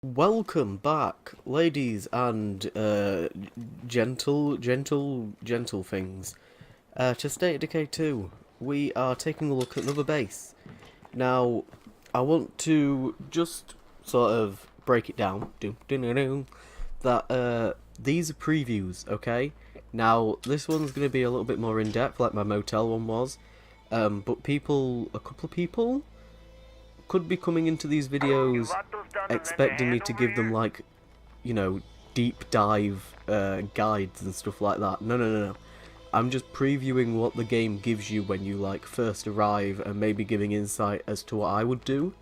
Welcome back, ladies and gentle things, to State of Decay 2. We are taking a look at another base. Now, I want to just sort of break it down, that these are previews, okay? Now, this one's going to be a little bit more in-depth, like my motel one was, but a couple of people could be coming into these videos expecting me to give them, like, you know, deep dive guides and stuff like that. No. I'm just previewing what the game gives you when you, like, first arrive and maybe giving insight as to what I would do.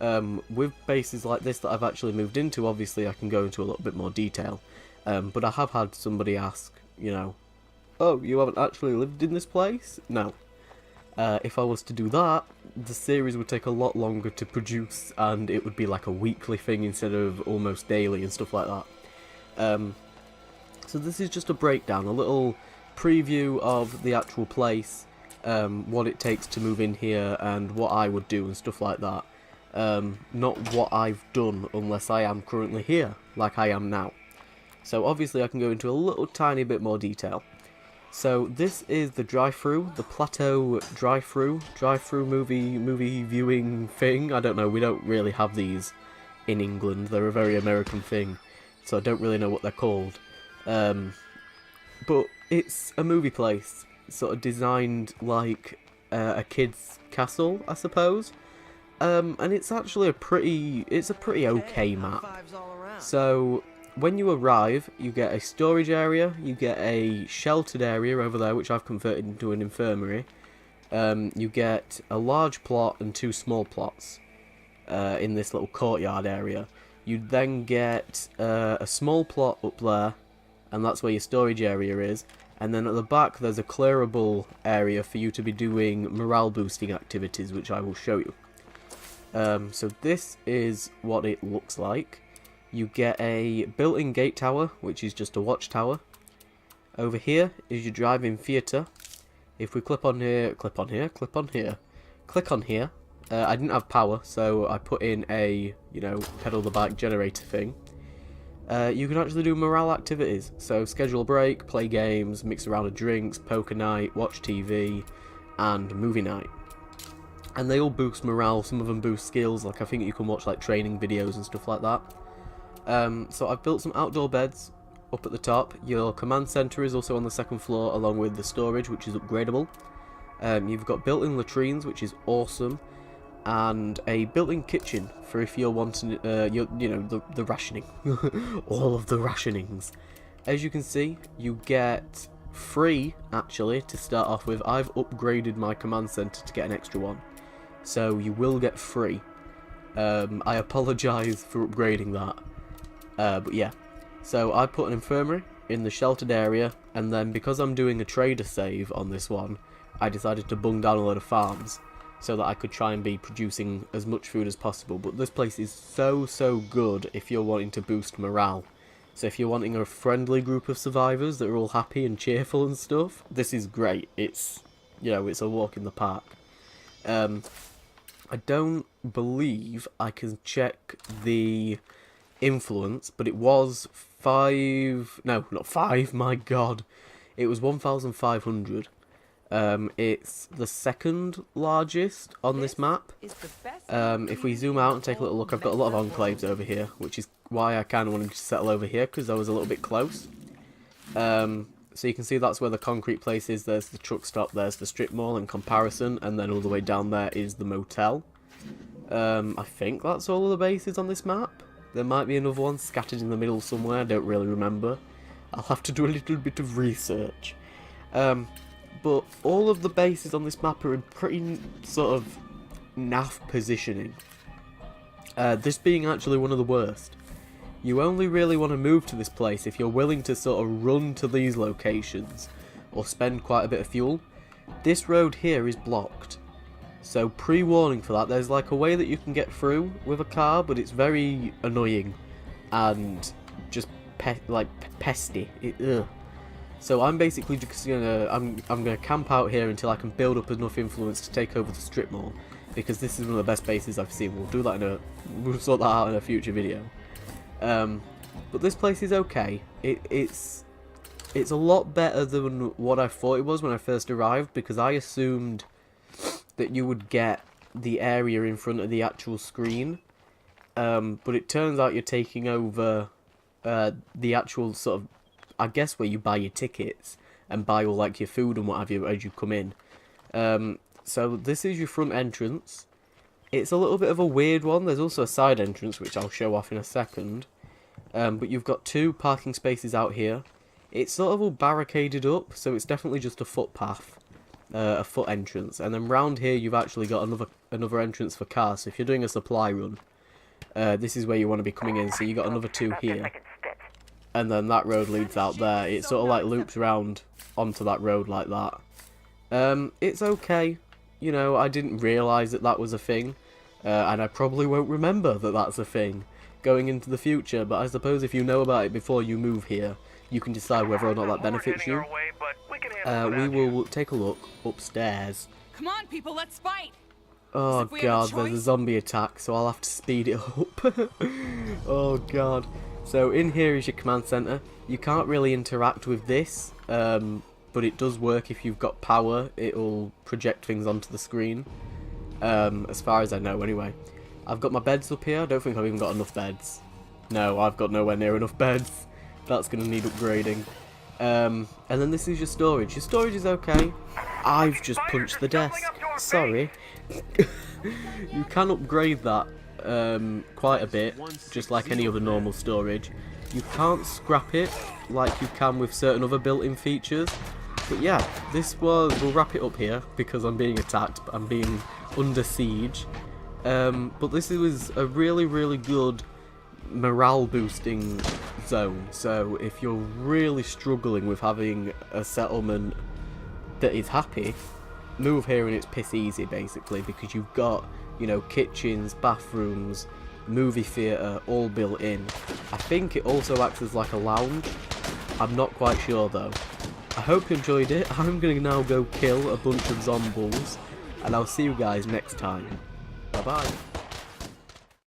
With bases like this that I've actually moved into, obviously I can go into a little bit more detail. But I have had somebody ask, you know, oh, you haven't actually lived in this place? No. If I was to do that, the series would take a lot longer to produce, and it would be like a weekly thing instead of almost daily and stuff like that. So this is just a breakdown, a little preview of the actual place, what it takes to move in here, and what I would do and stuff like that. Not what I've done unless I am currently here, like I am now. So obviously I can go into a little tiny bit more detail. So this is the drive-through, the plateau drive-through movie viewing thing. I don't know, we don't really have these in England. They're a very American thing, so I don't really know what they're called. But it's a movie place, sort of designed like a kid's castle, I suppose. And it's actually a pretty okay map. So when you arrive, you get a storage area, you get a sheltered area over there, which I've converted into an infirmary. You get a large plot and two small plots in this little courtyard area. You then get a small plot up there, and that's where your storage area is. And then at the back, there's a clearable area for you to be doing morale boosting activities, which I will show you. So this is what it looks like. You get a built-in gate tower, which is just a watchtower. Over here is your drive-in theatre. If we click on here, I didn't have power, so I put in a, you know, pedal the bike generator thing. You can actually do morale activities, so schedule a break, play games, mix around of drinks, poker night, watch TV, and movie night. And they all boost morale, some of them boost skills, like I think you can watch like training videos and stuff like that. So I've built some outdoor beds up at the top. Your command center is also on the second floor, along with the storage, which is upgradable. You've got built-in latrines, which is awesome, and a built-in kitchen for if you're wanting, the rationing, all of the rationings. As you can see, you get free, actually, to start off with. I've upgraded my command center to get an extra one, so you will get free. I apologise for upgrading that. But yeah, so I put an infirmary in the sheltered area, and then because I'm doing a trader save on this one, I decided to bung down a load of farms so that I could try and be producing as much food as possible. But this place is so good if you're wanting to boost morale. So if you're wanting a friendly group of survivors that are all happy and cheerful and stuff, this is great. It's, you know, it's a walk in the park. I don't believe I can check the influence, but it was 5, no, not 5, my god, it was 1,500. It's the second largest on this map. If we zoom out and take a little look, I've got a lot of enclaves over here, which is why I kind of wanted to settle over here, because I was a little bit close. So you can see that's where the concrete place is. There's the truck stop, there's the strip mall in comparison, and then all the way down there is the motel. I think that's all of the bases on this map. There might be another one scattered in the middle somewhere, I don't really remember. I'll have to do a little bit of research. But all of the bases on this map are in pretty sort of naff positioning. This being actually one of the worst. You only really want to move to this place if you're willing to sort of run to these locations, or spend quite a bit of fuel. This road here is blocked. So pre-warning for that, there's like a way that you can get through with a car, but it's very annoying and just pesty. So I'm basically just gonna I'm gonna camp out here until I can build up enough influence to take over the strip mall, because this is one of the best bases I've seen. We'll sort that out in a future video. But this place is okay. It's a lot better than what I thought it was when I first arrived, because I assumed that you would get the area in front of the actual screen. But it turns out you're taking over the actual sort of, I guess, where you buy your tickets and buy all like your food and what have you as you come in. So this is your front entrance. It's a little bit of a weird one. There's also a side entrance, which I'll show off in a second. But you've got 2 parking spaces out here. It's sort of all barricaded up, so it's definitely just a footpath, a foot entrance. And then round here you've actually got another entrance for cars. So if you're doing a supply run, this is where you want to be coming in. So you got another 2 here. And then that road leads out there. It sort of like loops around onto that road like that. It's okay. You know, I didn't realise that that was a thing. And I probably won't remember that that's a thing going into the future. But I suppose if you know about it before you move here, you can decide whether or not that benefits you. We will take a look upstairs. Come on, people, let's fight. Oh god, there's a zombie attack, so I'll have to speed it up. Oh god. So in here is your command center. You can't really interact with this, but it does work if you've got power. It'll project things onto the screen, as far as I know anyway. I've got my beds up here. I don't think I've even got enough beds. No, I've got nowhere near enough beds. That's going to need upgrading. And then this is your storage. Your storage is okay. I've just punched the desk. Sorry. You can upgrade that quite a bit, just like any other normal storage. You can't scrap it like you can with certain other built-in features. But yeah, we'll wrap it up here because I'm being attacked. I'm being under siege. But this was a really, really good morale boosting zone. So if you're really struggling with having a settlement that is happy, move here and it's piss easy basically, because you've got, you know, kitchens, bathrooms, movie theatre all built in. I think it also acts as like a lounge. I'm not quite sure though. I hope you enjoyed it. I'm going to now go kill a bunch of zombies, and I'll see you guys next time. Bye bye.